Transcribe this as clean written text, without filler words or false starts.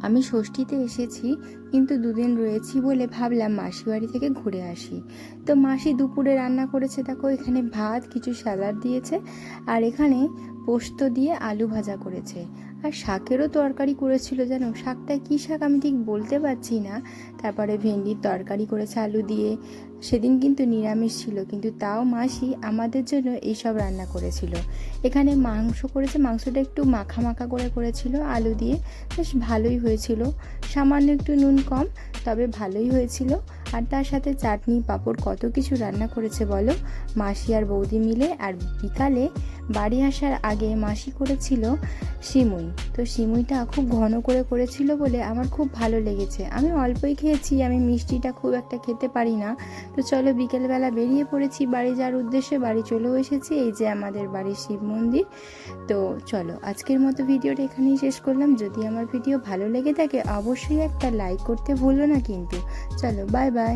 আমি ষষ্ঠীতে এসেছি, কিন্তু দুদিন রয়েছি বলে ভাবলাম মাসি বাড়ি থেকে ঘুরে আসি। তো মাসি দুপুরে রান্না করেছে, দেখো এখানে ভাত, কিছু স্যালাড দিয়েছে, আর এখানে পোস্ত দিয়ে আলু ভাজা করেছে, আর শাকেরও তরকারি করেছিল। জানো শাকটা কী শাক আমি ঠিক বলতে পারছি না। তারপরে ভেন্ডির তরকারি করেছে আলু দিয়ে। সেদিন কিন্তু নিরামিষ ছিল, কিন্তু তাও মাসি আমাদের জন্য এইসব রান্না করেছিল। এখানে মাংস করেছে, মাংসটা একটু মাখা মাখা করে করেছিল আলু দিয়ে, বেশ ভালোই হয়েছিল। সামান্য একটু নুন কম, তবে ভালোই হয়েছিল। আর তার সাথে চাটনি, পাঁপড়, কত কিছু রান্না করেছে বলো মাসি আর বৌদি মিলে। আর বিকালে বাড়ি আসার আগে মাসি করেছিল সিমুই। তো সিমুইটা খুব ঘন করে করেছিল বলে আমার খুব ভালো লেগেছে। আমি অল্পই খেয়েছি, আমি মিষ্টিটা খুব একটা খেতে পারি না। তো চলো বিকেলবেলা বেরিয়ে পড়েছি বাড়ি যাওয়ার উদ্দেশ্যে। বাড়ি চলেও এসেছি, এই যে আমাদের বাড়ির শিব মন্দির। তো চলো আজকের মতো ভিডিওটা এখানেই শেষ করলাম। যদি আমার ভিডিও ভালো লেগে থাকে অবশ্যই একটা লাইক করতে ভুলো না কিন্তু। চলো বাই বাই।